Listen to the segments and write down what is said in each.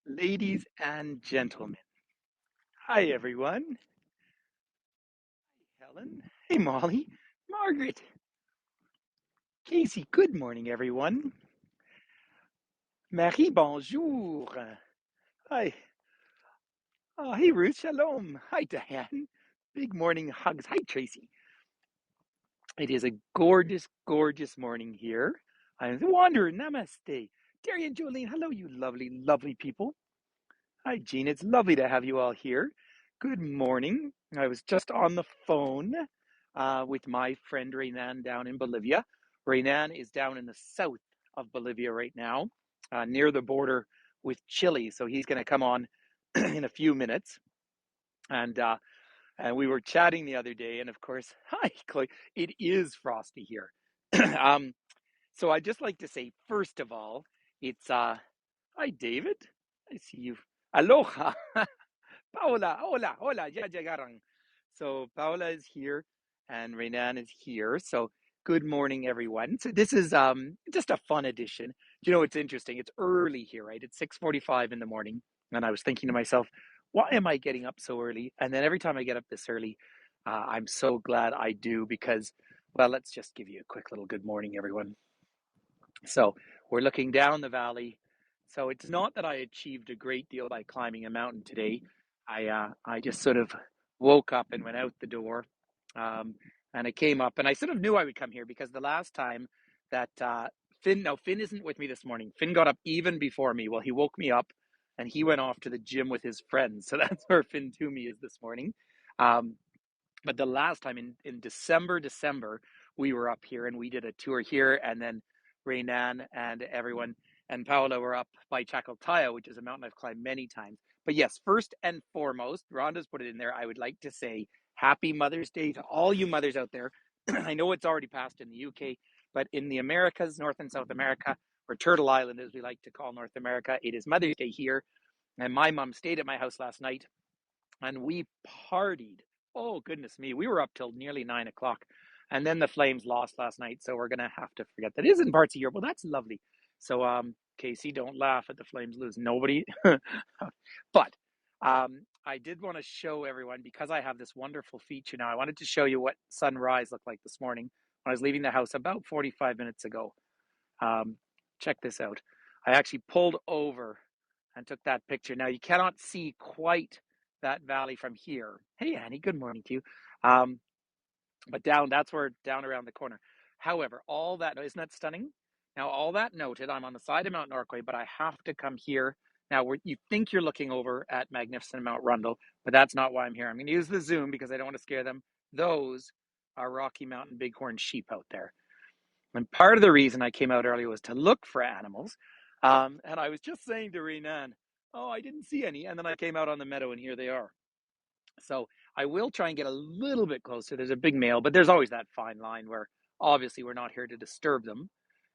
Ladies and gentlemen, hi everyone. Helen, hey Molly, Margaret, Casey, good morning everyone. Marie, bonjour. Hi. Oh, hey Ruth, shalom. Hi Diane. Big morning hugs. Hi Tracy. It is a gorgeous, gorgeous morning here. I'm the Wanderer. Namaste. Terry and Jolene, hello, you lovely, lovely people. Hi, Jean. It's lovely to have you all here. Good morning. I was just on the phone with my friend Raynan down in Bolivia. Raynan is down in the south of Bolivia right now, near the border with Chile. So he's going to come on in a few minutes. And and we were chatting the other day, and of course, hi, Chloe. It is frosty here. um, so I'd just like to say, first of all, it's hi, David. I see you. Aloha. Paola, hola, hola, ya llegaron. So Paola is here and Renan is here. So good morning, everyone. So this is just a fun edition. You know, it's interesting. It's early here, right? It's 6:45 in the morning, and I was thinking to myself, why am I getting up so early? And then every time I get up this early, I'm so glad I do because, well, let's just give you a quick little good morning, everyone. So we're looking down the valley. So it's not that I achieved a great deal by climbing a mountain today. I just sort of woke up and went out the door, um, and I came up and I sort of knew I would come here because the last time that Finn isn't with me this morning. Finn got up even before me. Well, he woke me up and he went off to the gym with his friends. So that's where Finn Toomey is this morning. Um, but the last time in December, we were up here and we did a tour here, and then Raynan and everyone and Paola were up by Chacaltaya, which is a mountain I've climbed many times. But yes, first and foremost, Rhonda's put it in there. I would like to say Happy Mother's Day to all you mothers out there. I know it's already passed in the UK, but in the Americas, North and South America, or Turtle Island, as we like to call North America, it is Mother's Day here. And my mom stayed at my house last night and we partied. Oh goodness me, we were up till nearly 9 o'clock, and then the Flames lost last night. So we're gonna have to forget that. It is in parts of Europe. Well, that's lovely. So Casey, don't laugh at the Flames lose. Nobody, but I did want to show everyone because I have this wonderful feature now. I wanted to show you what sunrise looked like this morning when I was leaving the house about 45 minutes ago. Um, Check this out. I actually pulled over and took that picture. Now you cannot see quite that valley from here. Hey Annie, good morning to you. Um, but that's where down around the corner. However, all that isn't that stunning? Now all that noted, I'm on the side of Mount Norquay, but I have to come here. Now where you think you're looking over at magnificent Mount Rundle, but that's not why I'm here. I'm going to use the zoom because I don't want to scare them. Those are Rocky Mountain bighorn sheep out there. And part of the reason I came out early was to look for animals. And I was just saying to Renan, oh, I didn't see any. And then I came out on the meadow and here they are. So I will try and get a little bit closer. There's a big male, but there's always that fine line where obviously we're not here to disturb them.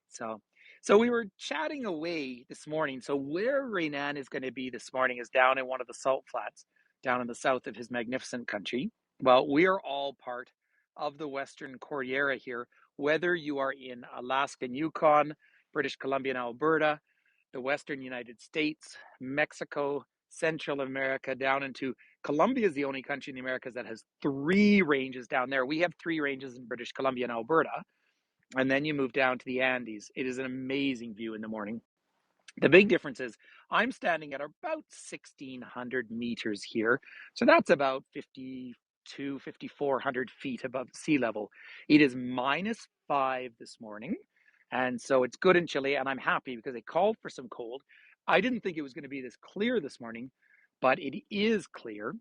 So, so we were chatting away this morning. So where Renan is going to be this morning is down in one of the salt flats down in the south of his magnificent country. Well, we are all part of the Western Cordillera here, whether you are in Alaska and Yukon, British Columbia and Alberta, the Western United States, Mexico, Central America, down into Colombia is the only country in the Americas that has three ranges down there. We have three ranges in British Columbia and Alberta, and then you move down to the Andes. It is an amazing view in the morning. The big difference is I'm standing at about 1,600 meters here. So that's about 5,400 feet above sea level. It is -5 this morning. And so it's good and chilly. And I'm happy because they called for some cold. I didn't think it was going to be this clear this morning, but it is clear.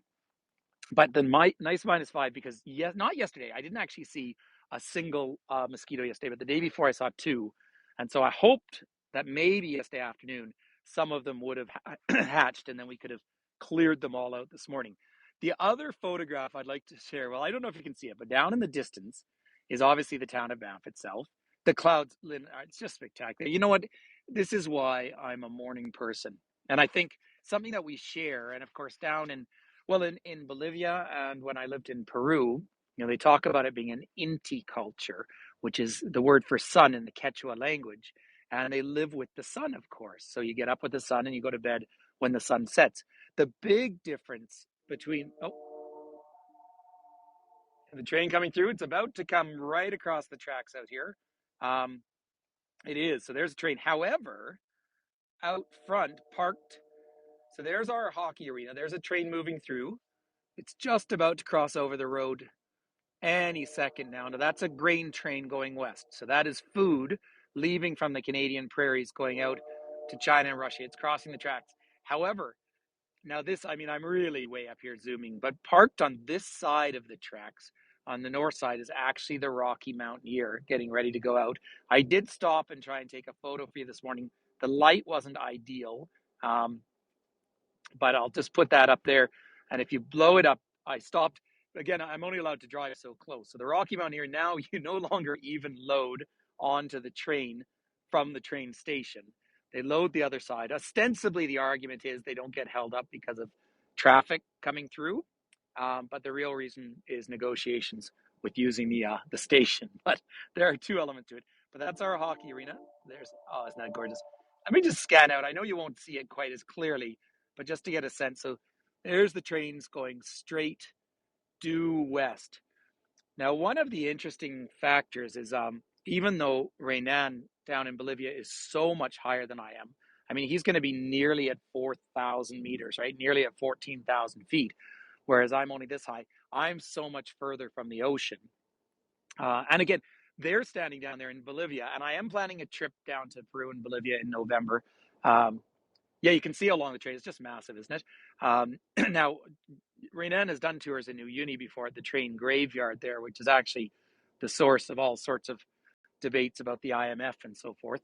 But then my nice -5 because yes, not yesterday. I didn't actually see a single mosquito yesterday, but the day before I saw two, and so I hoped that maybe yesterday afternoon some of them would have hatched, and then we could have cleared them all out this morning. The other photograph I'd like to share. Well, I don't know if you can see it, but down in the distance is obviously the town of Banff itself. The clouds, Lynn, it's just spectacular. You know what? This is why I'm a morning person, and I think something that we share, and of course down in well, in Bolivia and when I lived in Peru, they talk about it being an Inti culture, which is the word for sun in the Quechua language. and they live with the sun, of course. So you get up with the sun and you go to bed when the sun sets. The big difference between, oh, the train coming through, it's about to come right across the tracks out here. Um, it is. So there's a train. However, out front, parked, so there's our hockey arena. There's a train moving through. It's just about to cross over the road any second now. Now, that's a grain train going west. So that is food leaving from the Canadian prairies going out to China and Russia. It's crossing the tracks. However, now this, I mean, I'm really way up here zooming, but parked on this side of the tracks, on the north side, is actually the Rocky Mountaineer getting ready to go out. I did stop and try and take a photo for you this morning. The light wasn't ideal, um, but I'll just put that up there. And if you blow it up, I stopped. Again, I'm only allowed to drive so close. So the Rocky Mountaineer, now you no longer even load onto the train from the train station. They load the other side. Ostensibly, the argument is they don't get held up because of traffic coming through. But the real reason is negotiations with using the station. But there are two elements to it. But that's our hockey arena. There's, oh, isn't that gorgeous? Let me just scan out. I know you won't see it quite as clearly, but just to get a sense. So there's the trains going straight due west. Now, one of the interesting factors is even though Renan down in Bolivia is so much higher than I am, I mean, he's going to be nearly at 4,000 meters, right? Nearly at 14,000 feet, whereas I'm only this high. I'm so much further from the ocean. And again, they're standing down there in Bolivia, and I am planning a trip down to Peru and Bolivia in November. Um, yeah, you can see along the train. It's just massive, isn't it? Now, Renan has done tours in New Uni before at the train graveyard there, which is actually the source of all sorts of debates about the IMF and so forth.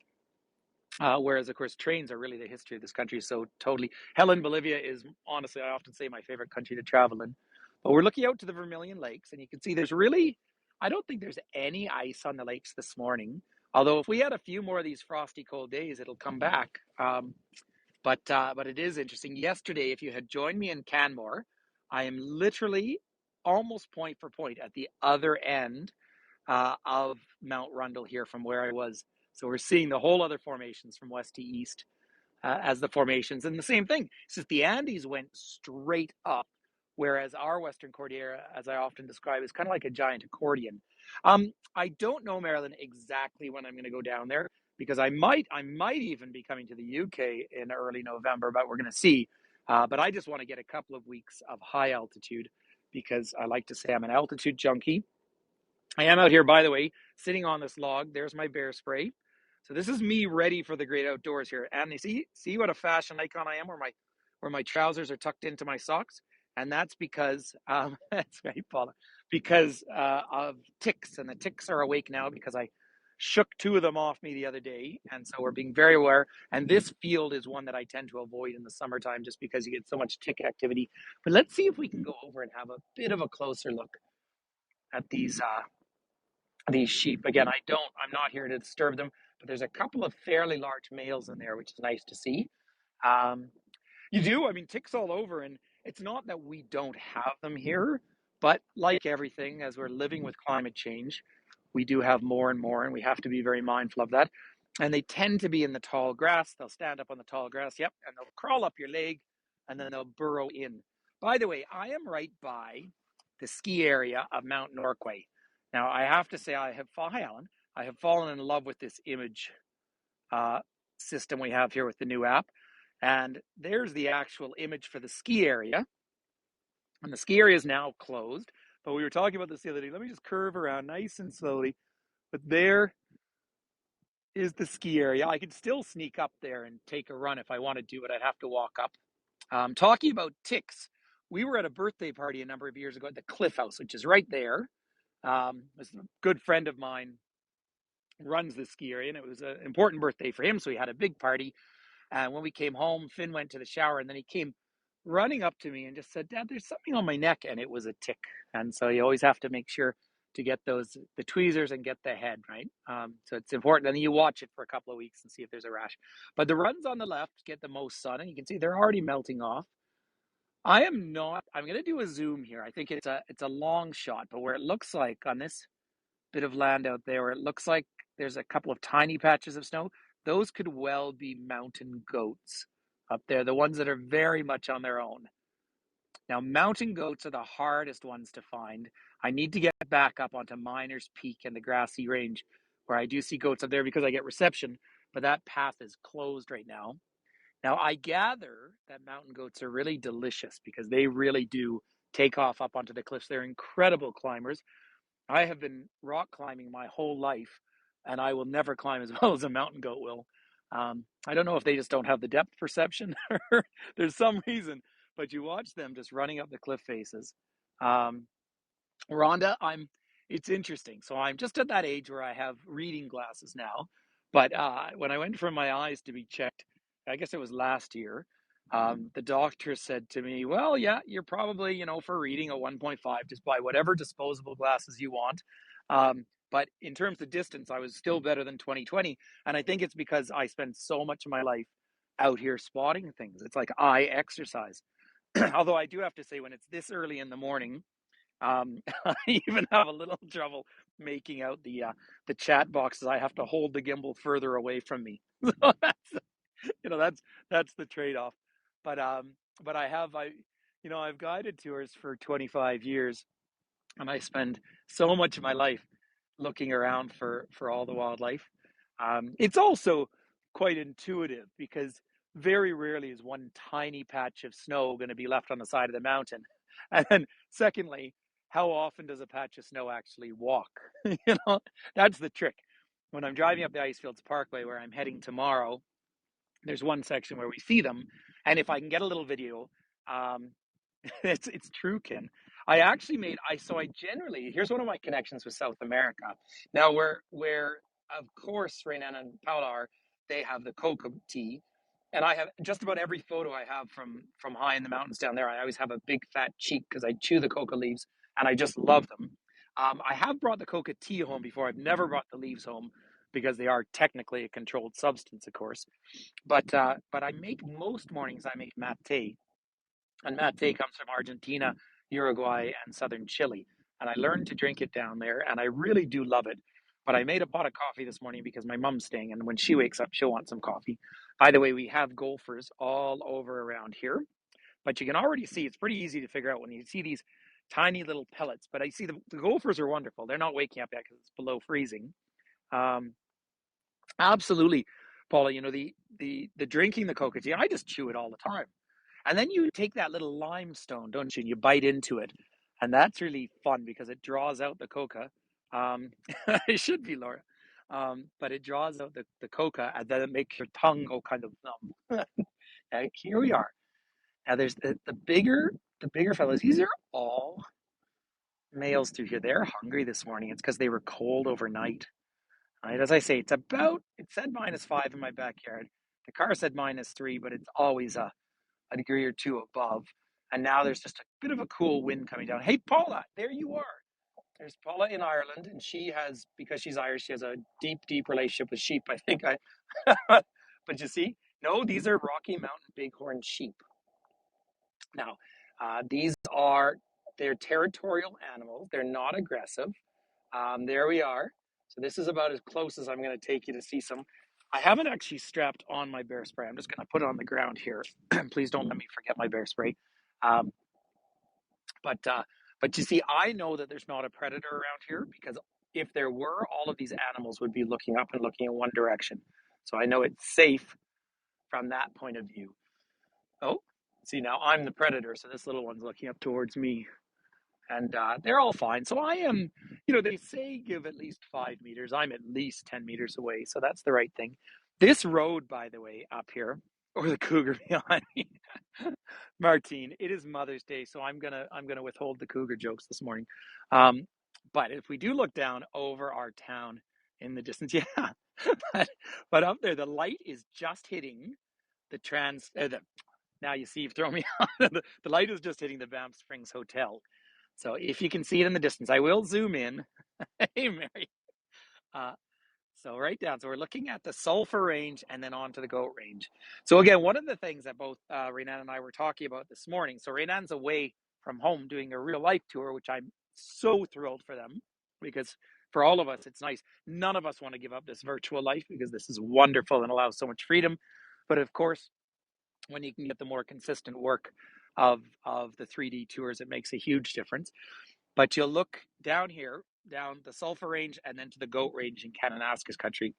Whereas, of course, trains are really the history of this country. So totally. Helen, Bolivia is honestly, I often say, my favorite country to travel in. But we're looking out to the Vermilion Lakes, and you can see there's really, I don't think there's any ice on the lakes this morning. Although if we had a few more of these frosty cold days, it'll come back. But it is interesting. Yesterday, if you had joined me in Canmore, I am literally almost point for point at the other end of Mount Rundle here from where I was. So we're seeing the whole other formations from west to east as the formations. And the same thing, since the Andes went straight up, whereas our Western Cordillera, as I often describe, is kind of like a giant accordion. I don't know, Marilyn, exactly when I'm going to go down there because I might even be coming to the UK in early November, but we're going to see. But I just want to get a couple of weeks of high altitude because I like to say I'm an altitude junkie. I am out here, by the way, sitting on this log. There's my bear spray. So this is me ready for the great outdoors here. And you see what a fashion icon I am, where my trousers are tucked into my socks, and that's because that's right, Paula, because of ticks, and the ticks are awake now because I shook two of them off me the other day, and so we're being very aware. And this field is one that I tend to avoid in the summertime just because you get so much tick activity. But let's see if we can go over and have a bit of a closer look at these sheep. Again, I'm not here to disturb them, but there's a couple of fairly large males in there, which is nice to see. Um, you do, I mean, ticks all over, and it's not that we don't have them here, but like everything, as we're living with climate change, we do have more and more, and we have to be very mindful of that. And they tend to be in the tall grass. They'll stand up on the tall grass, yep, and they'll crawl up your leg, and then they'll burrow in. By the way, I am right by the ski area of Mount Norquay. Now, I have to say, hi, Alan, I have fallen in love with this image uh, system we have here with the new app. And there's the actual image for the ski area. And the ski area is now closed. But we were talking about this the other day. Let me just curve around nice and slowly. But there is the ski area. I could still sneak up there and take a run if I wanted to, but I'd have to walk up. Talking about ticks, we were at a birthday party a number of years ago at the Cliff House, which is right there. A good friend of mine runs the ski area, and it was an important birthday for him, so he had a big party. And when we came home, Finn went to the shower, and then he came running up to me and just said, "Dad, there's something on my neck," and it was a tick. And so you always have to make sure to get the tweezers and get the head right. So it's important, and then you watch it for a couple of weeks and see if there's a rash. But the runs on the left get the most sun, and you can see they're already melting off. I am not. I'm going to do a zoom here. I think it's a long shot, but where it looks like on this bit of land out there, where it looks like there's a couple of tiny patches of snow, those could well be mountain goats up there, the ones that are very much on their own. Now, mountain goats are the hardest ones to find. I need to get back up onto Miners Peak and the grassy range where I do see goats up there because I get reception, but that path is closed right now. Now, I gather that mountain goats are really delicious because they really do take off up onto the cliffs. They're incredible climbers. I have been rock climbing my whole life, and I will never climb as well as a mountain goat will. I don't know if they just don't have the depth perception or there's some reason, but you watch them just running up the cliff faces. Um, Rhonda, it's interesting. So I'm just at that age where I have reading glasses now. But when I went for my eyes to be checked, I guess it was last year, the doctor said to me, well, yeah, you're probably, for reading a 1.5, just buy whatever disposable glasses you want. But in terms of distance, I was still better than 2020. And I think it's because I spend so much of my life out here spotting things. It's like eye exercise. Although I do have to say, when it's this early in the morning, I even have a little trouble making out the chat boxes. I have to hold the gimbal further away from me. So that's the trade-off. But I've guided tours for 25 years, and I spend so much of my life looking around for all the wildlife. It's also quite intuitive because very rarely is one tiny patch of snow going to be left on the side of the mountain. And then, secondly, how often does a patch of snow actually walk? you know, that's the trick. When I'm driving up the Icefields Parkway where I'm heading tomorrow, there's one section where we see them, and if I can get a little video, um, it's true, Ken. I actually made I so I generally here's one of my connections with South America. Now where of course Renan and Paula are, they have the coca tea, and I have just about every photo I have from high in the mountains down there. I always have a big fat cheek because I chew the coca leaves and I just love them. I have brought the coca tea home before. I've never brought the leaves home because they are technically a controlled substance, of course. But I make most mornings I make mate, and mate comes from Argentina, Uruguay, and southern Chile. And I learned to drink it down there, and I really do love it. But I made a pot of coffee this morning because my mom's staying, and when she wakes up, she'll want some coffee. By the way, we have gophers all over around here, but you can already see it's pretty easy to figure out when you see these tiny little pellets. But I see the gophers are wonderful. They're not waking up yet because it's below freezing. Um, Absolutely, Paula. The drinking the coca tea, I just chew it all the time. And then you take that little limestone, don't you? And you bite into it. And that's really fun because it draws out the coca. Um, it should be, Laura. But it draws out the coca and then it makes your tongue go kind of numb. Now, here we are. Now there's the bigger fellows. These are all males through here. They're hungry this morning. It's because they were cold overnight. Right? As I say, it said -5 in my backyard. The car said -3, but it's always a degree or two above. And now there's just a bit of a cool wind coming down. Hey, Paula, there you are. There's Paula in Ireland, and because she's Irish, she has a deep, deep relationship with sheep. I think but you see, no, these are Rocky Mountain Bighorn sheep. Now, they're territorial animals. They're not aggressive. There we are. So this is about as close as I'm going to take you to see some. I haven't actually strapped on my bear spray. I'm just going to put it on the ground here. Please don't let me forget my bear spray. Um, but uh, but you see, I know that there's not a predator around here because if there were, all of these animals would be looking up and looking in one direction. So I know it's safe from that point of view. Oh, see, now I'm the predator, so this little one's looking up towards me. And they're all fine. So I am, they say give at least 5 meters. I'm at least 10 meters away. So that's the right thing. This road, by the way, up here, or the cougar behind me, Martine, it is Mother's Day. So I'm gonna withhold the cougar jokes this morning. But if we do look down over our town in the distance, yeah, but up there, the light is just hitting now you see you've thrown me off. The light is just hitting the Banff Springs Hotel. So if you can see it in the distance, I will zoom in. Hey, Mary. Uh, so right down. So we're looking at the Sulphur Range and then on to the Goat Range. So again, one of the things that both Renan and I were talking about this morning. So Renan's away from home doing a real life tour, which I'm so thrilled for them because for all of us, it's nice. None of us want to give up this virtual life because this is wonderful and allows so much freedom. But of course, when you can get the more consistent work of the 3D tours, it makes a huge difference. But you'll look down here, down the Sulphur Range, and then to the Goat Range in Kananaskis country.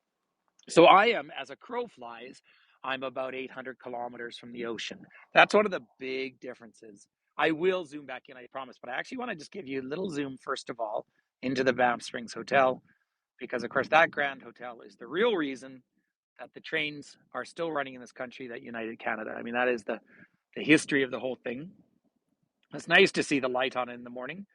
So I am, as a crow flies, I'm about 800 kilometers from the ocean. That's one of the big differences. I will zoom back in, I promise, but I actually want to just give you a little zoom, first of all, into the Banff Springs Hotel, because, of course, that Grand Hotel is the real reason that the trains are still running in this country that united Canada. I mean, that is the history of the whole thing. It's nice to see the light on in the morning.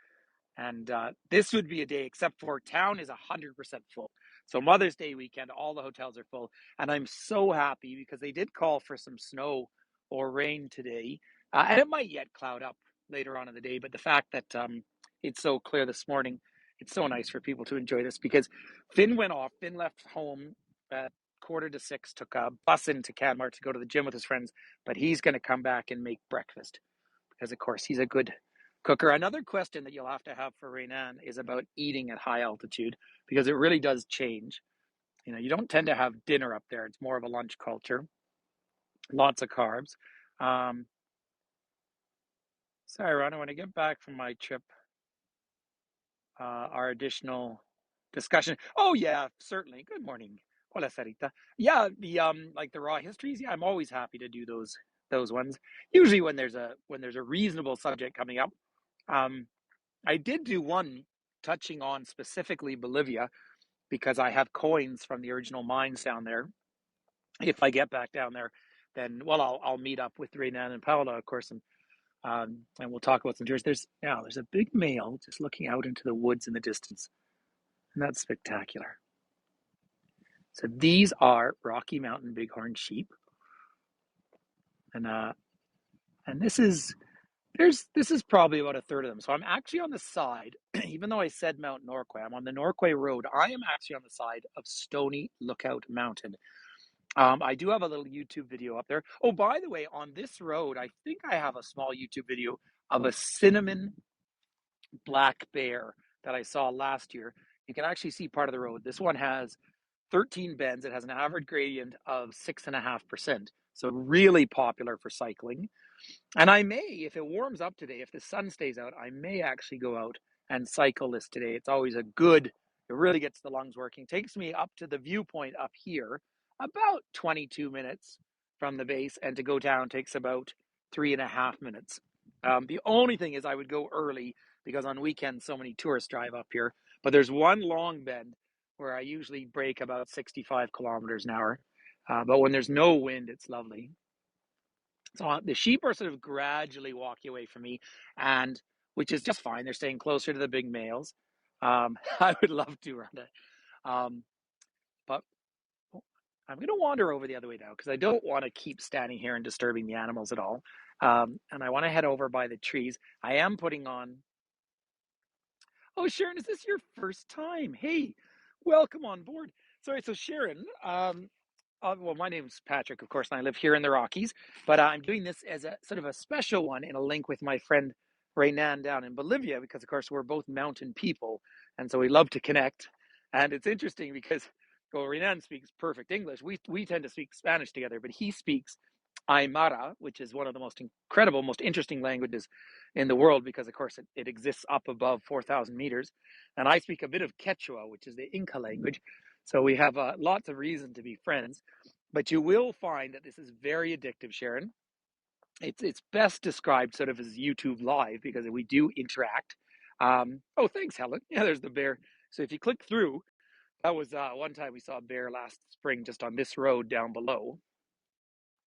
And this would be a day, except for town is 100% full. So Mother's Day weekend, all the hotels are full. And I'm so happy because they did call for some snow or rain today. And it might yet cloud up later on in the day. But the fact that it's so clear this morning, it's so nice for people to enjoy this because Finn went off. Finn left home at 5:45, took a bus into Canmore to go to the gym with his friends. But he's going to come back and make breakfast because, of course, he's a good cooker. Another question that you'll have for Rainan is about eating at high altitude because it really does change. You know, you don't tend to have dinner up there. It's more of a lunch culture, lots of carbs. Um, Sorry, Ron, when I get back from my trip, our additional discussion. Oh yeah, certainly. Good morning. Hola, Sarita. Yeah, the like the raw histories. Yeah, I'm always happy to do those ones. Usually when there's a reasonable subject coming up. Um, I did do one touching on specifically Bolivia because I have coins from the original mines down there. If I get back down there, then well, I'll meet up with Renan and Paola, of course, and we'll talk about some tours. There's a big male just looking out into the woods in the distance, and that's spectacular. So these are Rocky Mountain bighorn sheep, and this is probably about a third of them. So I'm actually on the side, even though I said Mount Norquay, I'm on the Norquay Road. I am actually on the side of Stony Lookout Mountain. I do have a little YouTube video up there. Oh, by the way, on this road, I think I have a small YouTube video of a cinnamon black bear that I saw last year. You can actually see part of the road. This one has 13 bends. It has an average gradient of 6.5%. So really popular for cycling. And I may, if it warms up today, if the sun stays out, I may actually go out and cycle this today. It's always a good, it really gets the lungs working. Takes me up to the viewpoint up here, about 22 minutes from the base, and to go down takes about 3.5 minutes. The only thing is I would go early because on weekends so many tourists drive up here. But there's one long bend where I usually break about 65 kilometers an hour. But when there's no wind, it's lovely. So the sheep are sort of gradually walking away from me, and which is just fine. They're staying closer to the big males. I would love to run it, but I'm going to wander over the other way now because I don't want to keep standing here and disturbing the animals at all. And I want to head over by the trees. I am putting on. Oh, Sharon, is this your first time? Hey, welcome on board. Sorry, so Sharon, well, my name's Patrick, of course, and I live here in the Rockies, but I'm doing this as a sort of a special one in a link with my friend Raynan down in Bolivia, because, of course, we're both mountain people, and so we love to connect. And it's interesting because, well, Raynan speaks perfect English. We tend to speak Spanish together, but he speaks Aymara, which is one of the most incredible, most interesting languages in the world, because, of course, it exists up above 4,000 meters. And I speak a bit of Quechua, which is the Inca language. So we have lots of reason to be friends. But you will find that this is very addictive, Sharon. It's best described sort of as YouTube Live because we do interact. Oh, thanks, Helen. Yeah, there's the bear. So if you click through, that was one time we saw a bear last spring just on this road down below.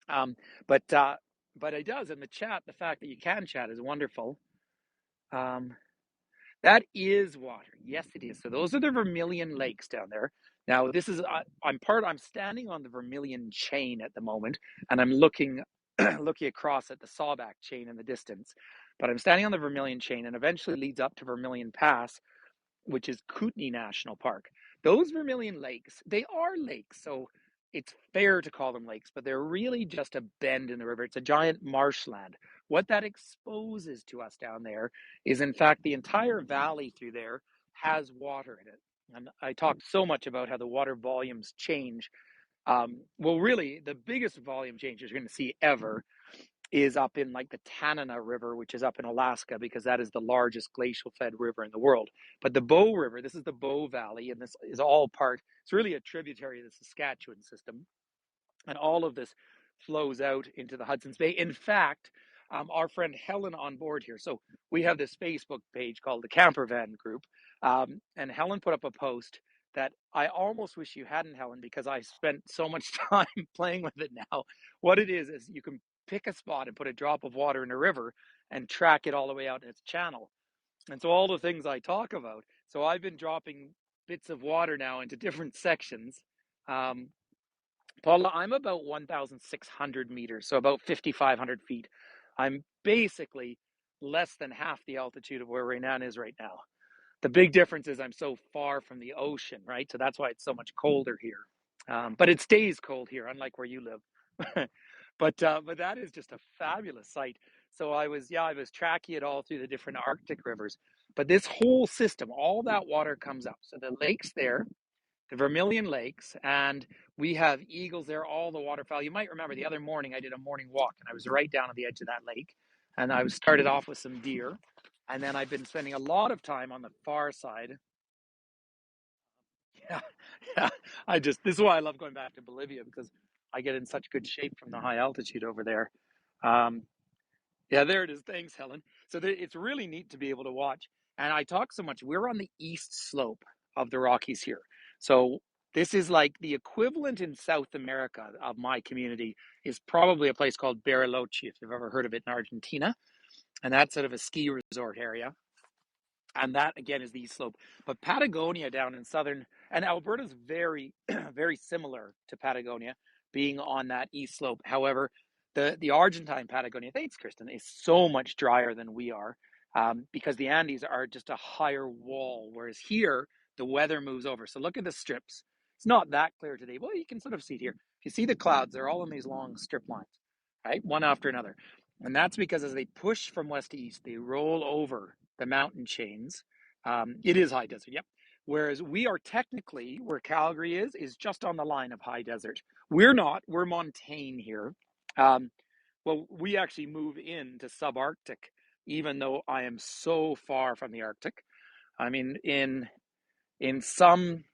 Um, but uh, but it does in the chat. The fact that you can chat is wonderful. Um, That is water. Yes, it is. So those are the Vermilion Lakes down there. Now, this is I'm standing on the Vermilion chain at the moment, and I'm looking looking across at the Sawback chain in the distance. But I'm standing on the Vermilion chain, and eventually leads up to Vermilion Pass, which is Kootenay National Park. Those Vermilion Lakes, they are lakes, so it's fair to call them lakes, but they're really just a bend in the river. It's a giant marshland. What that exposes to us down there is, in fact, the entire valley through there has water in it. And I talked so much about how the water volumes change. Well, really, the biggest volume change you're going to see ever is up in like the Tanana River, which is up in Alaska, because that is the largest glacial fed river in the world. But the Bow River, this is the Bow Valley, and this is all part, it's really a tributary of the Saskatchewan system. And all of this flows out into the Hudson's Bay. In fact, our friend Helen on board here. So we have this Facebook page called the Camper Van Group, and Helen put up a post that I almost wish you hadn't, Helen, because I spent so much time playing with it now. What it is you can pick a spot and put a drop of water in a river and track it all the way out in its channel. And so all the things I talk about. So I've been dropping bits of water now into different sections. Um, Paula, I'm about 1,600 meters, so about 5,500 feet. I'm basically less than half the altitude of where Rainan is right now. The big difference is I'm so far from the ocean, right? So that's why it's so much colder here. But it stays cold here, unlike where you live. But that is just a fabulous sight. So I was tracking it all through the different Arctic rivers. But this whole system, all that water comes up. So the lakes there, the Vermilion Lakes, and we have eagles there, all the waterfowl. You might remember the other morning I did a morning walk, and I was right down on the edge of that lake, and I was started off with some deer, and then I've been spending a lot of time on the far side. Yeah, yeah. This is why I love going back to Bolivia, because I get in such good shape from the high altitude over there. Um, Yeah, there it is. Thanks, Helen. So it's really neat to be able to watch. And I talk so much. We're on the east slope of the Rockies here. So this is like the equivalent in South America of my community is probably a place called Bariloche, if you've ever heard of it in Argentina. And that's sort of a ski resort area, and that again is the east slope. But Patagonia down in southern, and Alberta's very very similar to Patagonia, being on that east slope. However, the Argentine Patagonia, thanks Kristen, is so much drier than we are, because the Andes are just a higher wall, whereas here the weather moves over. So look at the strips. It's not that clear today. Well, you can sort of see it here. If you see the clouds, they're all in these long strip lines, right, one after another. And that's because as they push from west to east, they roll over the mountain chains. It is high desert, yep. Whereas we are technically, where Calgary is just on the line of high desert. We're not, we're montane here. Um, well, we actually move into subarctic, even though I am so far from the Arctic. I mean, in some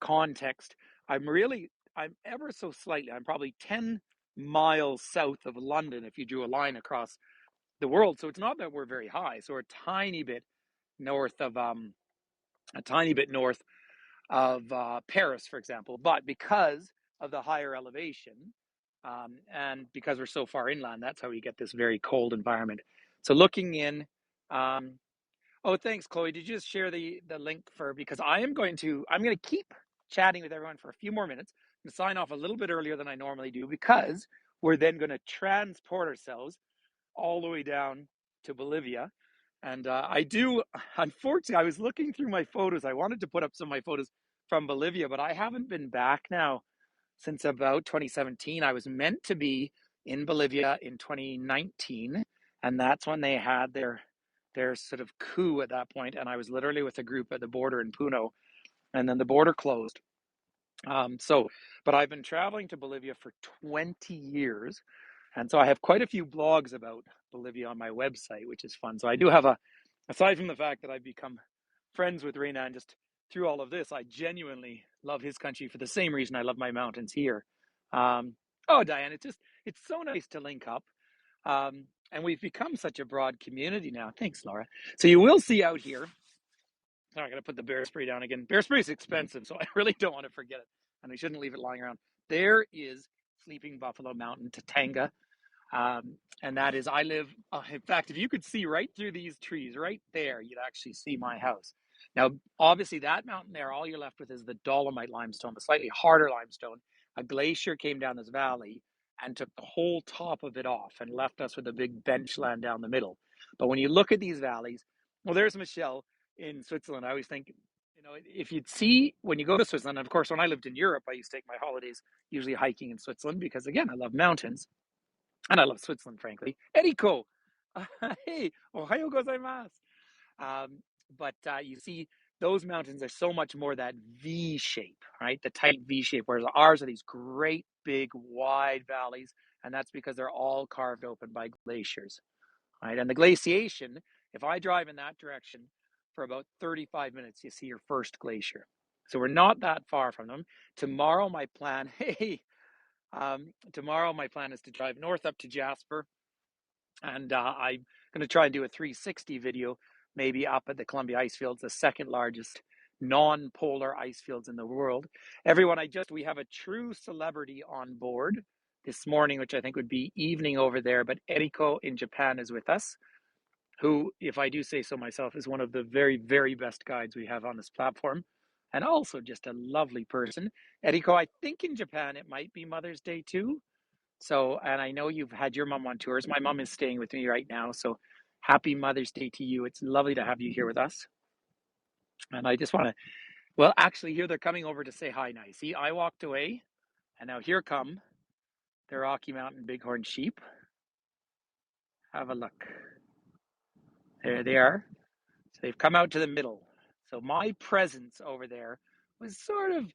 context, I'm ever so slightly, I'm probably 10 miles south of London if you drew a line across the world. So it's not that we're very high. So we're north of a tiny bit north of Paris, for example. But because of the higher elevation, and because we're so far inland, that's how we get this very cold environment. So looking in, um, oh, thanks, Chloe. Did you just share the link for? Because I'm going to keep chatting with everyone for a few more minutes. I'm going to sign off a little bit earlier than I normally do, because we're then going to transport ourselves all the way down to Bolivia. And unfortunately, I was looking through my photos. I wanted to put up some of my photos from Bolivia, but I haven't been back now since about 2017. I was meant to be in Bolivia in 2019, and that's when they had their sort of coup at that point. And I was literally with a group at the border in Puno, and then the border closed. But I've been traveling to Bolivia for 20 years. And so I have quite a few blogs about Bolivia on my website, which is fun. So I do have aside from the fact that I've become friends with Reina and just through all of this, I genuinely love his country for the same reason I love my mountains here. Oh, Diane, it's so nice to link up. And we've become such a broad community now. Thanks, Laura. So you will see out here, I'm going to put the bear spray down again. Bear spray is expensive, so I really don't want to forget it. And I shouldn't leave it lying around. There is Sleeping Buffalo Mountain, Tatanga. And that is, in fact, if you could see right through these trees right there, you'd actually see my house. Now, obviously, that mountain there, all you're left with is the dolomite limestone, the slightly harder limestone. A glacier came down this valley and took the whole top of it off and left us with a big bench land down the middle. But when you look at these valleys, well, there's Michelle in Switzerland. I always think, if you'd see when you go to Switzerland, and of course, when I lived in Europe, I used to take my holidays usually hiking in Switzerland because, again, I love mountains. And I love Switzerland, frankly. Eriko, hey, ohayo gozaimasu. Um, but you see those mountains are so much more that V shape, right? The tight V shape, whereas ours are these great, big, wide valleys. And that's because they're all carved open by glaciers, right? And the glaciation, if I drive in that direction for about 35 minutes, you see your first glacier. So we're not that far from them. Tomorrow, my plan, tomorrow my plan is to drive north up to Jasper, and I'm going to try and do a 360 video, maybe up at the Columbia ice fields, the second largest non-polar ice fields in the world. Everyone, we have a true celebrity on board this morning, which I think would be evening over there, but Eriko in Japan is with us, who, if I do say so myself, is one of the very, very best guides we have on this platform, and also just a lovely person. Eriko, I think in Japan it might be Mother's Day too. So, and I know you've had your mom on tours. My mom is staying with me right now. So, happy Mother's Day to you. It's lovely to have you here with us. And I just want to, well, actually, here they're coming over to say hi now. See, I walked away, and now here come the Rocky Mountain Bighorn sheep. Have a look. There they are. So, they've come out to the middle. So, my presence over there was sort of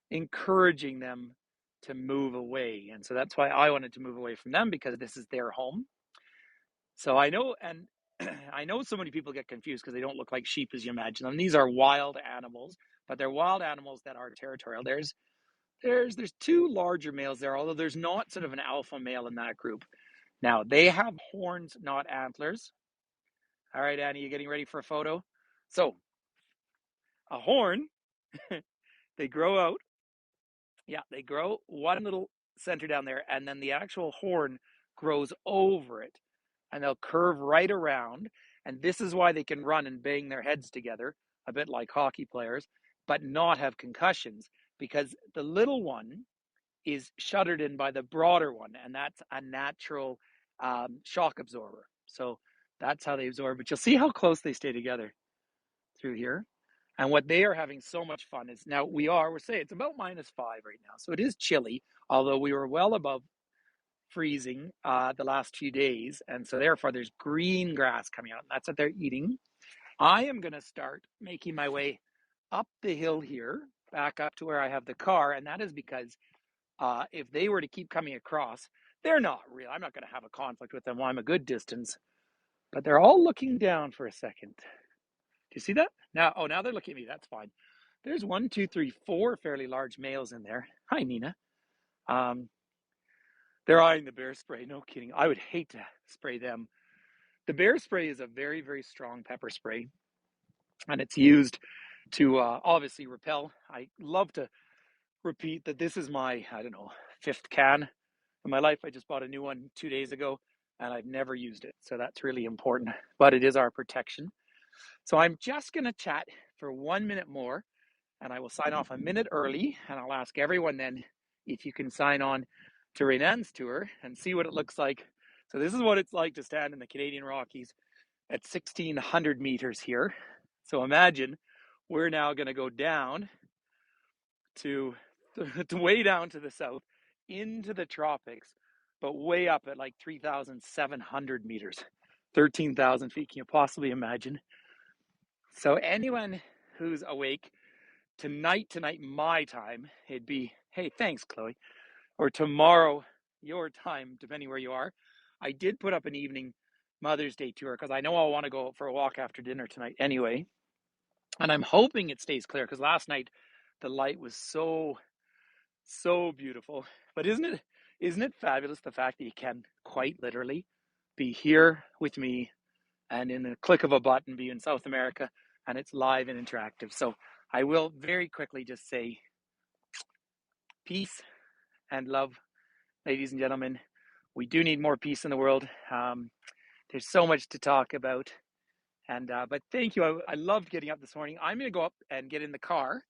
encouraging them to move away. And so that's why I wanted to move away from them, because this is their home. So I know, and I know so many people get confused because they don't look like sheep as you imagine them. These are wild animals, but they're wild animals that are territorial. There's two larger males there, although there's not sort of an alpha male in that group. Now they have horns, not antlers. All right, Annie, you getting ready for a photo? So a horn, they grow out. Yeah, they grow one little center down there, and then the actual horn grows over it, and they'll curve right around. And this is why they can run and bang their heads together, a bit like hockey players, but not have concussions, because the little one is shuttered in by the broader one, and that's a natural shock absorber. So that's how they absorb. But you'll see how close they stay together through here. And what they are having so much fun is, now we're saying it's about -5 right now. So it is chilly, although we were well above freezing the last few days. And so therefore there's green grass coming out, and that's what they're eating. I am going to start making my way up the hill here, back up to where I have the car. And that is because if they were to keep coming across, they're not real. I'm not going to have a conflict with them while I'm a good distance, but they're all looking down for a second. Do you see that? Now they're looking at me. That's fine. There's 1, 2, 3, 4 fairly large males in there. Hi, Nina. They're eyeing the bear spray. No kidding. I would hate to spray them. The bear spray is a very, very strong pepper spray, and it's used to obviously repel. I love to repeat that this is my, I don't know, 5th can in my life. I just bought a new one 2 days ago, and I've never used it. So that's really important, but it is our protection. So I'm just going to chat for 1 minute more, and I will sign off a minute early, and I'll ask everyone then if you can sign on to Renan's tour and see what it looks like. So this is what it's like to stand in the Canadian Rockies at 1,600 meters here. So imagine we're now going to go down to way down to the south into the tropics, but way up at like 3,700 meters, 13,000 feet. Can you possibly imagine? So anyone who's awake tonight, my time, it'd be, hey, thanks, Chloe, or tomorrow, your time, depending where you are. I did put up an evening Mother's Day tour because I know I'll want to go for a walk after dinner tonight anyway. And I'm hoping it stays clear, because last night the light was so beautiful. But isn't it fabulous, the fact that you can quite literally be here with me and in the click of a button be in South America, and it's live and interactive. So I will very quickly just say peace and love, ladies and gentlemen. We do need more peace in the world. There's so much to talk about. And but thank you. I loved getting up this morning. I'm going to go up and get in the car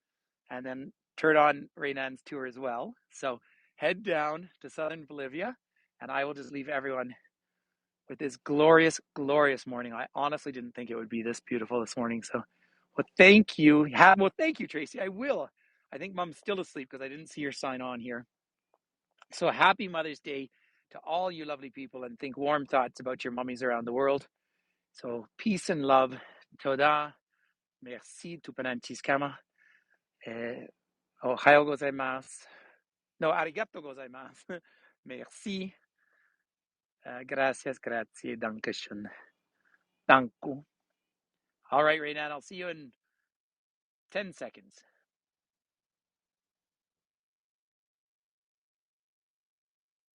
and then turn on Renan's tour as well. So head down to southern Bolivia, and I will just leave everyone with this glorious, glorious morning. I honestly didn't think it would be this beautiful this morning. So, well, thank you. Thank you, Tracy. I will. I think Mom's still asleep because I didn't see her sign on here. So happy Mother's Day to all you lovely people, and think warm thoughts about your mummies around the world. So peace and love. Toda. Merci, tupananchiskama. Ohayo gozaimasu. No, arigato gozaimasu. Merci. Gracias, grazie, dankeschön. Danku. All right, Raynan, I'll see you in 10 seconds.